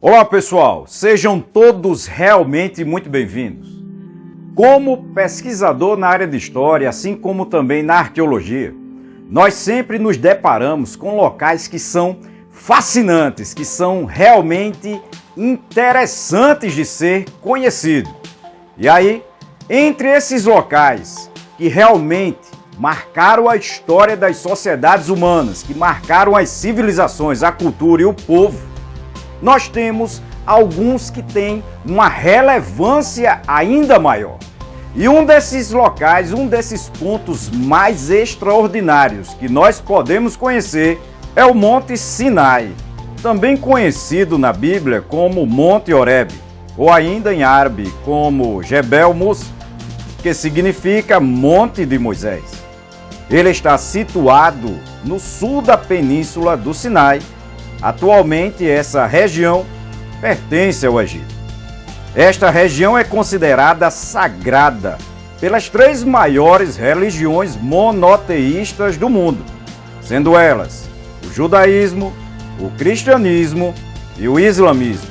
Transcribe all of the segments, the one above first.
Olá pessoal, sejam todos realmente muito bem-vindos. Como pesquisador na área de história, assim como também na arqueologia, nós sempre nos deparamos com locais que são fascinantes, que são realmente interessantes de ser conhecidos. E aí, entre esses locais que realmente marcaram a história das sociedades humanas, que marcaram as civilizações, a cultura e o povo, nós temos alguns que têm uma relevância ainda maior. E um desses locais, um desses pontos mais extraordinários que nós podemos conhecer é o Monte Sinai, também conhecido na Bíblia como Monte Horebe, ou ainda em árabe como Jebel Musa, que significa Monte de Moisés. Ele está situado no sul da península do Sinai. Atualmente, essa região pertence ao Egito. Esta região é considerada sagrada pelas três maiores religiões monoteístas do mundo, sendo elas o judaísmo, o cristianismo e o islamismo.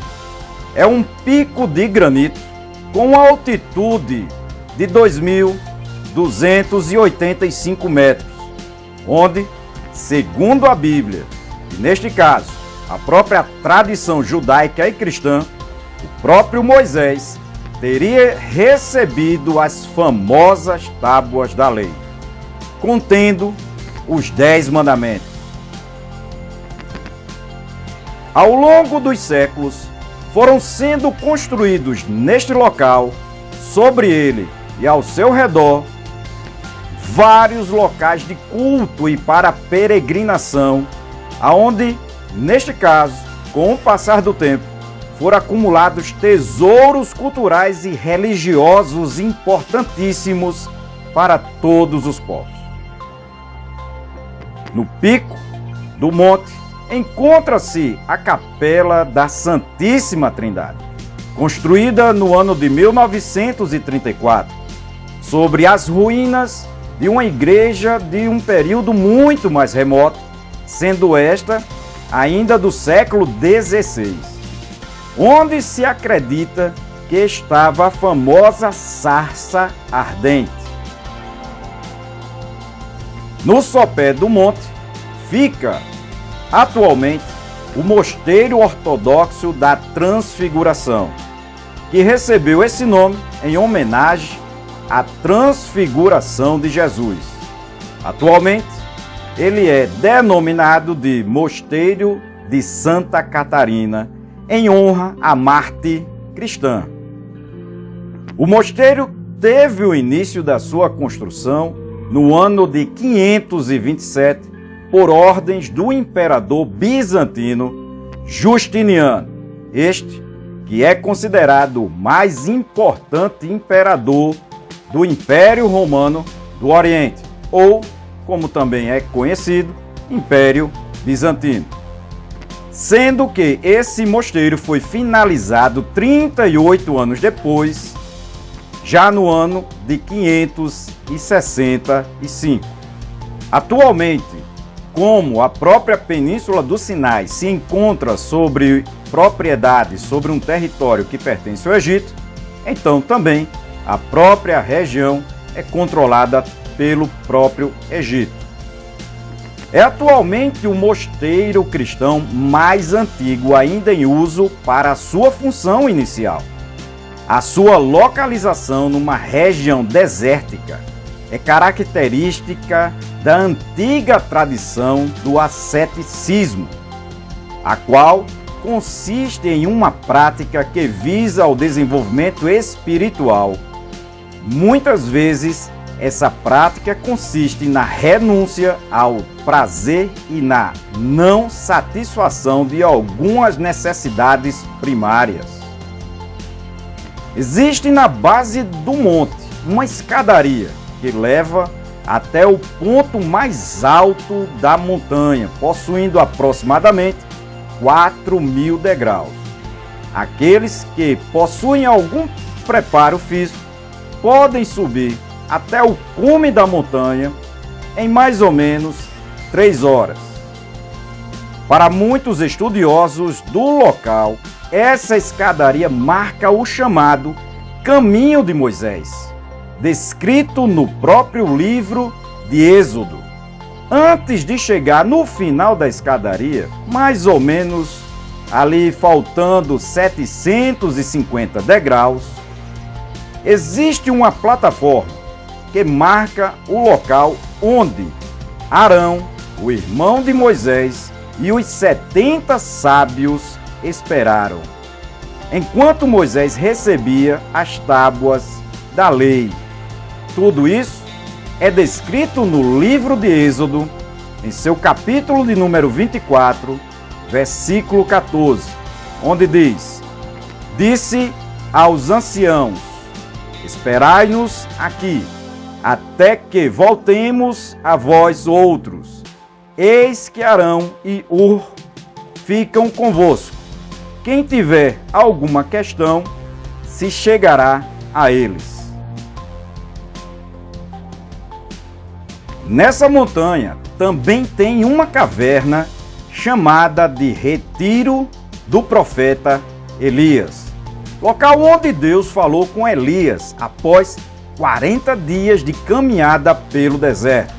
É um pico de granito com altitude de 2.285 metros, onde, segundo a Bíblia, e neste caso, a própria tradição judaica e cristã, o próprio Moisés teria recebido as famosas tábuas da lei, contendo os 10 mandamentos. Ao longo dos séculos, foram sendo construídos neste local, sobre ele e ao seu redor, vários locais de culto e para peregrinação, aonde, neste caso, com o passar do tempo, foram acumulados tesouros culturais e religiosos importantíssimos para todos os povos. No pico do monte encontra-se a Capela da Santíssima Trindade, construída no ano de 1934, sobre as ruínas de uma igreja de um período muito mais remoto, sendo esta ainda do século XVI, onde se acredita que estava a famosa sarça ardente. No sopé do monte fica, atualmente, o Mosteiro Ortodoxo da Transfiguração, que recebeu esse nome em homenagem à transfiguração de Jesus. Atualmente, ele é denominado de Mosteiro de Santa Catarina, em honra à Marte cristã. O mosteiro teve o início da sua construção no ano de 527, por ordens do imperador bizantino Justiniano, este que é considerado o mais importante imperador do Império Romano do Oriente, ou, como também é conhecido, Império Bizantino. Sendo que esse mosteiro foi finalizado 38 anos depois, já no ano de 565. Atualmente, como a própria Península do Sinai se encontra sobre propriedade, sobre um território que pertence ao Egito, então também a própria região é controlada pelo próprio Egito. É atualmente o mosteiro cristão mais antigo ainda em uso para a sua função inicial. A sua localização numa região desértica é característica da antiga tradição do asceticismo, a qual consiste em uma prática que visa o desenvolvimento espiritual. Muitas vezes, essa prática consiste na renúncia ao prazer e na não satisfação de algumas necessidades primárias. Existe na base do monte uma escadaria que leva até o ponto mais alto da montanha, possuindo aproximadamente 4.000 degraus. Aqueles que possuem algum preparo físico podem subir até o cume da montanha em mais ou menos 3 horas. Para muitos estudiosos do local, essa escadaria marca o chamado Caminho de Moisés, descrito no próprio livro de Êxodo. Antes de chegar no final da escadaria, mais ou menos ali faltando 750 degraus, existe uma plataforma que marca o local onde Arão, o irmão de Moisés, e os 70 sábios esperaram, enquanto Moisés recebia as tábuas da lei. Tudo isso é descrito no livro de Êxodo, em seu capítulo de número 24, versículo 14, onde diz: Disse aos anciãos: Esperai-nos aqui, até que voltemos a vós outros. Eis que Arão e Hur ficam convosco. Quem tiver alguma questão, se chegará a eles. Nessa montanha também tem uma caverna chamada de Retiro do profeta Elias, local onde Deus falou com Elias após 40 dias de caminhada pelo deserto.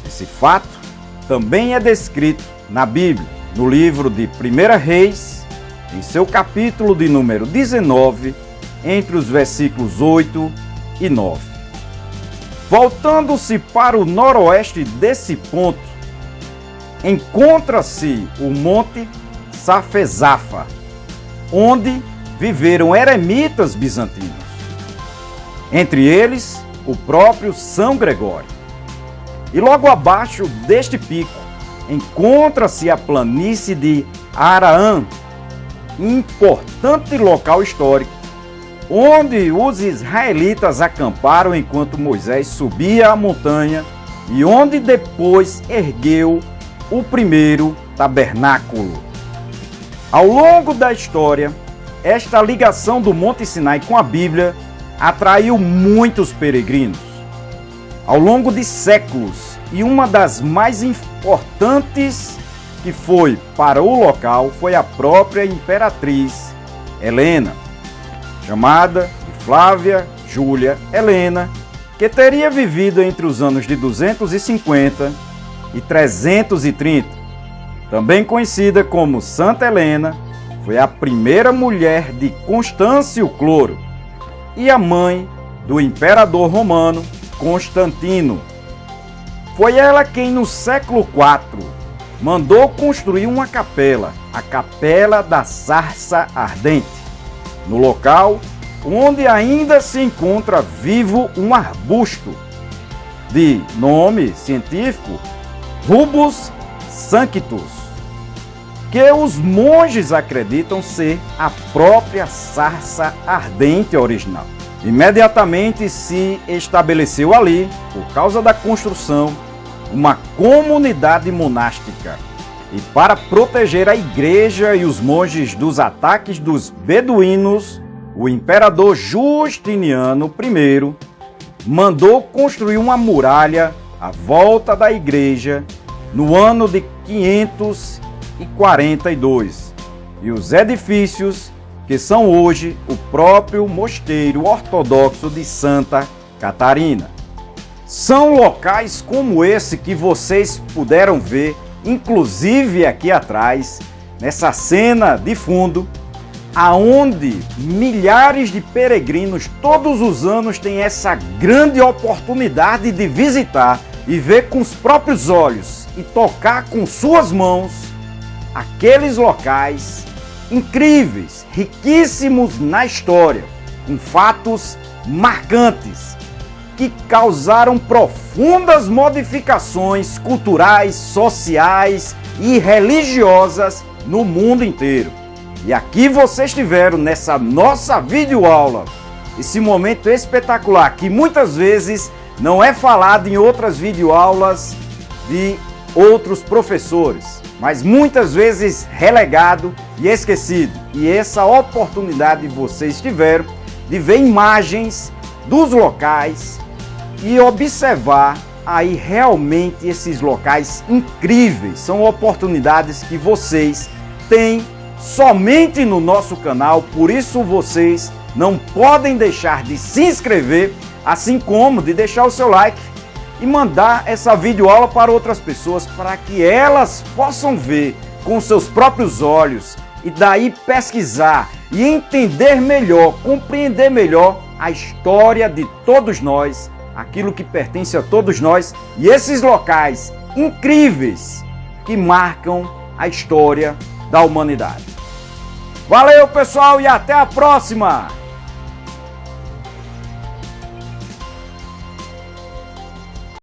Esse fato também é descrito na Bíblia, no livro de 1 Reis, em seu capítulo de número 19, entre os versículos 8 e 9. Voltando-se para o noroeste desse ponto, encontra-se o Monte Safezafa, onde viveram eremitas bizantinos. Entre eles, o próprio São Gregório. E logo abaixo deste pico, encontra-se a planície de Araã, importante local histórico, onde os israelitas acamparam enquanto Moisés subia a montanha e onde depois ergueu o primeiro tabernáculo. Ao longo da história, esta ligação do Monte Sinai com a Bíblia atraiu muitos peregrinos ao longo de séculos, e uma das mais importantes que foi para o local foi a própria imperatriz Helena, chamada de Flávia Júlia Helena, que teria vivido entre os anos de 250 e 330. Também conhecida como Santa Helena, foi a primeira mulher de Constâncio Cloro e a mãe do imperador romano Constantino. Foi ela quem, no século IV, mandou construir uma capela, a Capela da Sarça Ardente, no local onde ainda se encontra vivo um arbusto de nome científico Rubus sanctus, que os monges acreditam ser a própria sarça ardente original. Imediatamente se estabeleceu ali, por causa da construção, uma comunidade monástica. E para proteger a igreja e os monges dos ataques dos beduínos, o imperador Justiniano I mandou construir uma muralha à volta da igreja no ano de 542. E os edifícios, que são hoje o próprio mosteiro ortodoxo de Santa Catarina. São locais como esse que vocês puderam ver, inclusive aqui atrás, nessa cena de fundo, aonde milhares de peregrinos todos os anos têm essa grande oportunidade de visitar e ver com os próprios olhos e tocar com suas mãos aqueles locais incríveis, riquíssimos na história, com fatos marcantes que causaram profundas modificações culturais, sociais e religiosas no mundo inteiro. E aqui vocês tiveram nessa nossa videoaula esse momento espetacular que muitas vezes não é falado em outras videoaulas de outros professores, mas muitas vezes relegado e esquecido. E essa oportunidade vocês tiveram de ver imagens dos locais e observar aí realmente esses locais incríveis. São oportunidades que vocês têm somente no nosso canal, por isso vocês não podem deixar de se inscrever, assim como de deixar o seu like e mandar essa videoaula para outras pessoas, para que elas possam ver com seus próprios olhos e daí pesquisar e entender melhor, compreender melhor a história de todos nós, aquilo que pertence a todos nós e esses locais incríveis que marcam a história da humanidade. Valeu, pessoal, e até a próxima!